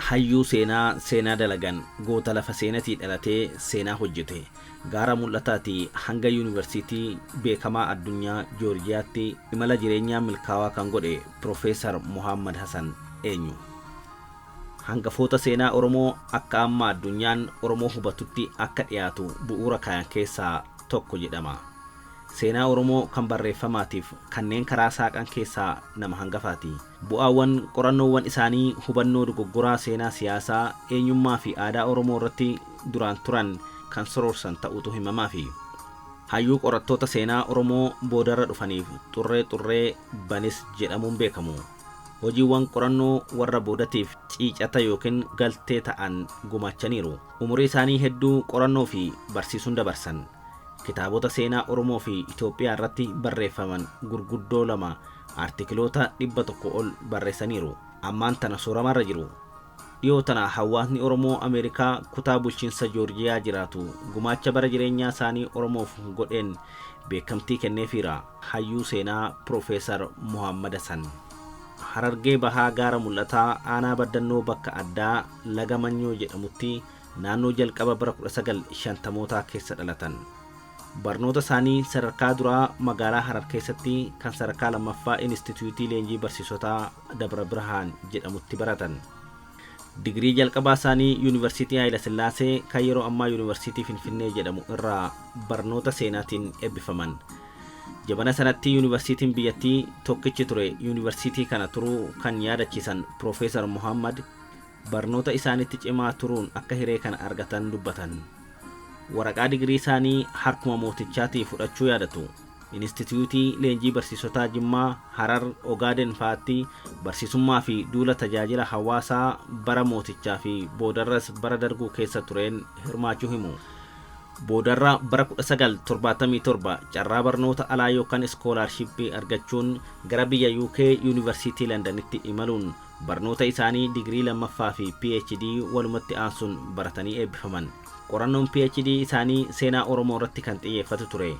hayyuu seenaa dalagan goota lafa seenatii dhalatee seenaa hojjete gaara mul'ataati hanga yuunivarsiitii beekamaa addunyaa joorjiyaatti imala jireenyaa milkaawaa kan godhe Profeesar Muhammad Hassan eenyu? Hangafoota seenaa Oromoo akka amma addunyaan Oromoo hubatutti akka dhiyaatu bu'uura kaayan keessaa tokko jedhama. Seenaa Oromoo kan barreeffamaatiif kanneen karaa saaqan keessaa nama hangafaati. Bu'aawwan qorannoowwan isaanii hubannoo dogoggoraa seenaa siyaasaa, eenyummaa fi aadaa Oromoo irratti duraan turan kan sororsan ta'utu himamaafi. Hayyuu qorattoota seenaa Oromoo boodarra dhufaniif xurree banis jedhamuun beekamu. Hojiiwwan qorannoo warra boodatiif ciicata yookiin galtee ta'an gumaachaniiru. Umurii isaanii hedduu qorannoo fi barsiisuun dabarsan. Kitaabota seenaa Oromoo fi Itoophiyaa irratti barreeffaman gurguddoo 2 artikiloota 100 ol barreessaniiru. Ammaan tana sooramarra jiru. Dhiyoo tana hawaasni Oromoo Ameerikaa kutaa bulchiinsa Joorjiyaa jiraatu gumaacha bara jireenyaa isaanii Oromoof godheen beekamtii kenneefiira. Hayyuu seenaa Profeesar Muhammad Hassan. Harargee bahaa gaara mul'ataa aanaa baddannoo bakka addaa laga Manyoo jedhamutti naannoo jalqaba bara 1950mootaa keessa dhalatan. Barnoota isaanii sadarkaa duraa magaalaa Harar keessatti kan sadarkaa lammaffaa Instituutii Leenjii Barsiisotaa Dabra Birhaan jedhamutti baratan. Digrii jalqabaa isaanii Yuunivarsiitii Haayila Sillaasee kan yeroo ammaa Yuunivarsiitii Finfinnee jedhamu irraa barnoota seenaatiin eebbifaman. Jabana sanatti Yuunivarsiitiin biyyattii tokkichi ture. Yuunivarsiitii kana turuu kan yaadachiisan Profeesar Muhammad barnoota isaaniitti cimaa turuun akka hiree kana argatan dubbatan. Waraqaa digrii isaanii harkuma mootichaatii fudhachuu yaadatu. Instituutii Leenjii Barsiisotaa Jimmaa, Harar, Ogaaden fa'aatti barsiisummaa fi duula tajaajila hawaasaa bara mootichaa fi boodarras bara darguu keessa tureen hirmaachuu himu. Boodarra bara 1977 carraa barnoota alaa yookaan iskoolaarshippii argachuun gara biyya UK Yuunivarsiitii Londanitti imaluun barnoota isaanii digrii lammaffaa fi PhD walumatti aansuun baratanii eebbifaman. Qorannoon PhD isaanii seenaa Oromoo irratti kan xiyyeeffatu ture.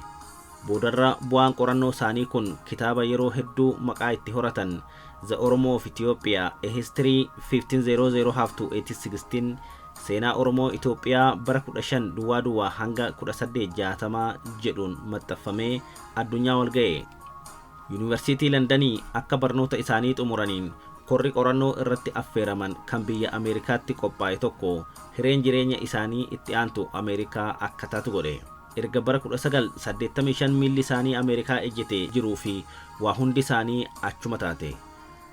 Boodarra bu'aan qorannoo isaanii kun kitaaba yeroo hedduu maqaa itti horatan The Oromo of Ethiopia, A History 1500-1816 seenaa Oromoo Itoophiyaa bara 15 hanga 1860 jedhuun maxxanfamee addunyaa wal ga'e. Yuunivarsiitii Londanii akka barnoota isaanii xumuraniin korri qorannoo irratti affeeraman kan biyya Ameerikaatti qophaa'e tokko hireen jireenya isaanii itti aantu Ameerikaa akka taatu godhe. Erga bara 1985 miilli isaanii Ameerikaa ejjete jiruu fi waa hundi isaanii achuma taate.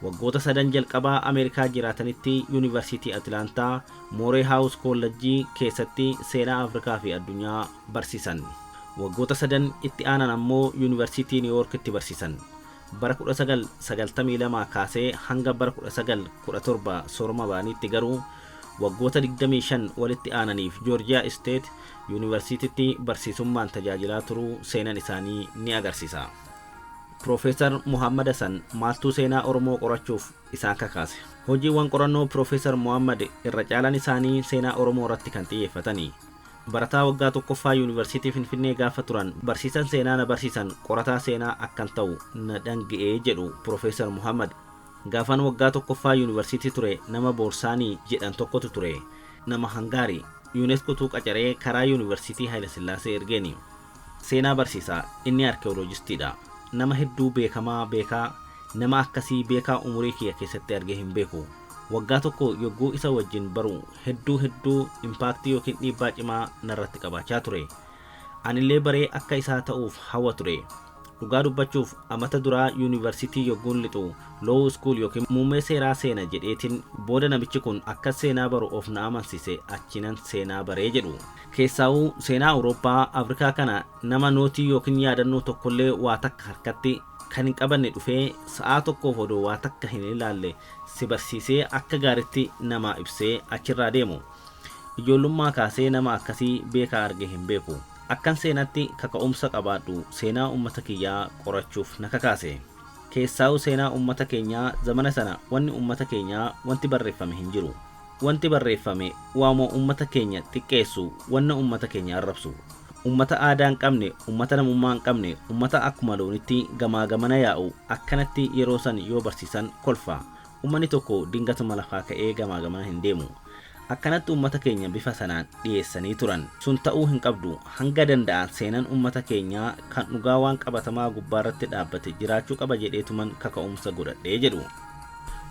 Waggoota 3 jalqabaa Ameerikaa jiraatanitti Yuunivarsiitii Atlaantaa Mooree Haawus Koolleejjii keessatti seenaa Afrikaa fi addunyaa barsiisan. Waggoota 3 itti aanan ammoo Yuunivarsiitii Niiwuorkitti barsiisan. Bara 1992 kaasee hanga bara 1917 soorama baanitti garuu waggoota 25 walitti aananiif Joorjiyaa State Yuunivarsiitiitti barsiisummaan tajaajilaa turuu seenaan isaanii ni agarsiisa. Profeesar Muhammad Hassan maaltu seenaa Oromoo qorachuuf isaan kakaase? Hojiiwwan qorannoo Profeesar Muhammad irra caalaan isaanii seenaa Oromoo irratti kan xiyyeeffatanii. Barataa waggaa tokkoffaa Yuunivarsiitii Finfinnee gaafa turan barsiisan seenaa na barsiisan qorataa seenaa akkan ta'u na dhanga'ee jedhu Profeesar Muhammad. Gaafan waggaa tokkoffaa Yuunivarsiitii ture nama Boorsaanii jedhan tokkotu ture. Nama Hangaarii UNESCO qacaree karaa Yuunivarsiitii Haayila Sillaasee ergeeni. Seenaa barsiisaa inni arkeoloojistiidha. Nama hedduu beekaa nama akkasii beekaa umurii kiyya keessatti argee hin beeku. Waggaa tokko yogguu isa wajjin baru hedduu impaaktii yookiin dhiibbaa cimaa narratti qabaachaa ture. Anillee baree akka isaa ta'uuf hawwa ture. Dhugaa dubbachuuf amata duraa Yuunivarsiitii yogguun lixu Law School yookiin muummee seeraa seena jedheetiin booda namichi kun akka seenaa baru of na amansiise achinan seenaa baree jedhu. Keessaa'uu seenaa Awurooppaa Afrikaa kana nama nootii yookiin yaadannoo tokkollee waa takka harkatti kan hin qabanne dhufee sa'aa tokkoof odoo waa takka hin ilaalle si barsiisee akka gaaritti nama ibsee achirraa deemu. Ijoollummaa kaasee nama akkasii beekaa arge hin beeku. Akkan seenatti kaka'umsa qabaadhu seenaa ummata kiyyaa qorachuuf na kakaase. Keessaa'uu seenaa ummata keenyaa zamana sana wanni ummata keenyaa wanti barreeffame hin jiru. Wanti barreeffame waama ummata keenya xiqqeessu wanna ummata keenya arrabsu. ummata aadaa hin qabne, ummata namummaa hin qabne, ummata akkuma loonitti gamaa gamana yaa'u akkanatti yeroo san yoo barsiisan kolfa. Ummanni tokko dingatuma lafaa ka'ee gamaa gamana hin deemu. Akkanatti ummata keenya bifa sanaan dhiyeessanii turan. Sun ta'uu hin qabdu. Hanga danda'an seenan ummata keenyaa kan dhugaa waan qabatamaa gubbaarratti dhaabbate jiraachuu qaba jedheetuman kaka'umsa godhadhee jedhu.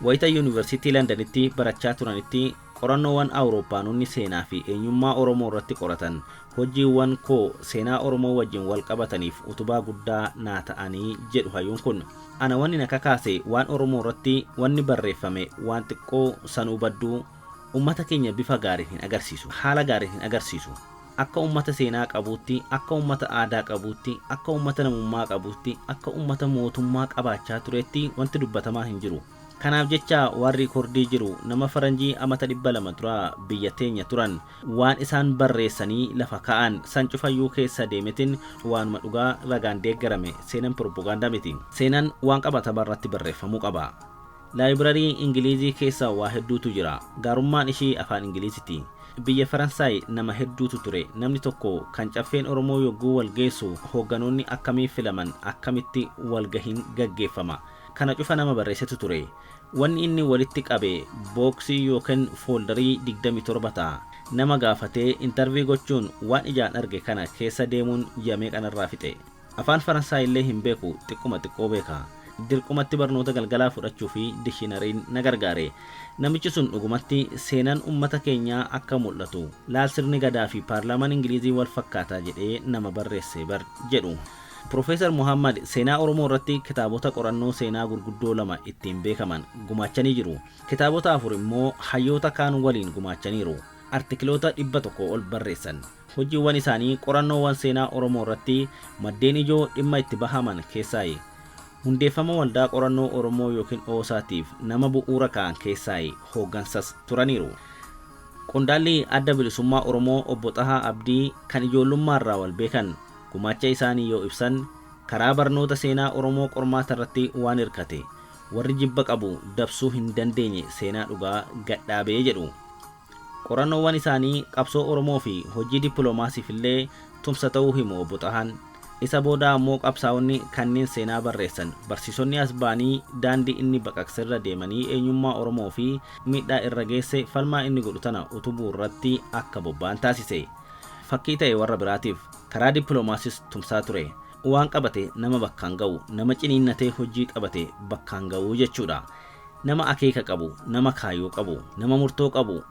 Wayita Yuunivarsiitii Londanitti barachaa turanitti qorannoowwan Awurooppaanonni seenaa fi eenyummaa Oromoo irratti qoratan hojiiwwan koo seenaa Oromoo wajjin wal qabataniif utubaa guddaa naa ta'anii jedhu hayyuun kun. Ana wanni na kakaase waan Oromoo irratti wanni barreeffame waan xiqqoo sanuu badduu ummata keenya bifa gaariin hin agarsiisu, haala gaariin hin agarsiisu. Akka ummata seenaa qabuutti, akka ummata aadaa qabuutti, akka ummata namummaa qabuutti, akka ummata mootummaa qabaachaa turetti wanti dubbatamaa hin jiru. Kanaaf jecha waan riikordii jiru nama faranjii amata 200 dura biyya teenya turan waan isaan barreessanii lafa ka'an san cufayyuu keessa deemetin waanuma dhugaa ragaan deeggarame seenan propagaandaa miti. Seenan waan qabatamaa irratti barreeffamuu qaba. Laayibrarii Ingilizii keessa waa hedduutu jira. Gaarummaan ishii afaan Ingiliziiti. Biyya Faransaay nama hedduutu ture. Namni tokko kan caffeen Oromoo yogguu wal geessu hoogganoonni akkamii filaman akkamitti walgahiin gaggeeffama. Kana cufa nama barreessetu ture. Wanni inni walitti qabe booksii yookaan fooldarii 27 ta'a. Nama gaafatee intarvii gochuun waan ijaan arge kana keessa deemuun yamee kanarraa fixe. Afaan Faransaay illee hin beeku, xiqquma xiqqoo beeka. Dirqumatti barnoota galgalaa fudhachuu fi dishinariin na gargaare. Namichi sun dhugumatti seenaan ummata keenyaa akka mul'atu laal sirni gadaa fi paarlaamaan Ingilizii wal fakkaataa jedhee nama barreesse jedhu. Profeesar Muhammad seenaa Oromoo irratti kitaabota qorannoo seenaa gurguddoo 2 ittiin beekaman gumaachanii jiru. Kitaabota 4 immoo hayyoota kaan waliin gumaachaniiru. Artikiloota 100 ol barreessan. Hojiiwwan isaanii qorannoowwan seenaa Oromoo irratti maddeen ijoo dhimma itti bahaman keessaayi. Hundeeffama waldaa qorannoo Oromoo yookiin OOSAatiif nama bu'uura ka'an keessaayi hooggansas turaniiru. Qondaalli adda bilisummaa Oromoo obbo Xahaa Abdii kan ijoollummaarraa wal beekan gumaacha isaanii yoo ibsan karaa barnoota seenaa Oromoo qormaata irratti waan hirkate warri jibba qabu dabsuu hin dandeenye seenaa dhugaa gadhaabee jedhu. Qorannoowwan isaanii qabsoo Oromoo fi hojii dippiloomaasiif illee tumsa ta'uu himu obbo Xahaan. Isa booda ammoo qabsaa'onni kanneen seenaa barreessan barsiisonni as ba'anii daandii inni baqaqsirra deemanii eenyummaa Oromoo fi miidhaa irra geesse falmaa inni godhu tana utubuu irratti akka bobba'an taasise. Fakkii ta'e warra biraatiif karaa dippiloomaasiis tumsaa ture. Waan qabate nama bakkaan ga'u, nama ciniinnatee hojii qabate bakkaan ga'u jechuudha. Nama akeeka qabu, nama kaayyoo qabu, nama murtoo qabu,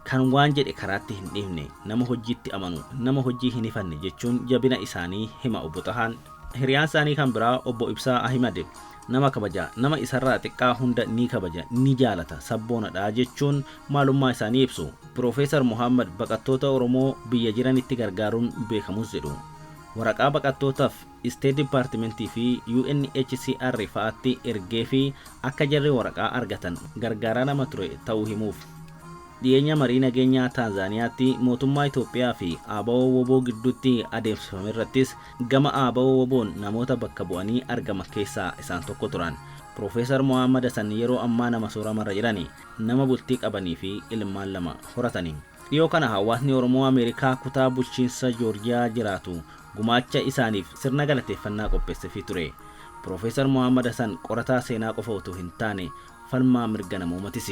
kan waan jedhe karaatti hin dhiifne, nama hojiitti amanu, nama hojii hin ifanne jechuun jabina isaanii hima obbo Xahaan. Hiriyaan isaanii kan biraa obbo Ibsaa Ahimad nama kabaja, nama isarraa xiqqaa hunda ni kabaja, ni jaalata, sabboonadha jechuun maalummaa isaanii ibsu. Profeesar Muhammad baqattoota Oromoo biyya jiranitti gargaaruun beekamus jedhu. Waraqaa baqattootaaf State Departmentii fi UNHCR fa'aatti ergee fi akka jarri waraqaa argatan gargaaraa nama ture ta'uu himuuf. Dhiyeenya marii nageenyaa Taanzaaniyaatti mootummaa Itoophiyaa fi ABO Woboo gidduutti adeemsifame irrattis gama ABO Woboon namoota bakka bu'anii argama keessaa isaan tokko turan. Profeesar Muhammad Hassan yeroo ammaa nama sooramarra jirani, nama bultii qabanii fi ilmaan 2 horatanii. Dhiyoo kana hawaasni Oromoo Ameerikaa kutaa bulchiinsa Joorjiyaa jiraatu gumaacha isaaniif sirna galateeffannaa qopheessee ture. Profeesar Muhammad Hassan qorataa seenaa qofa utuu hin taane falmaa mirga namoomatis.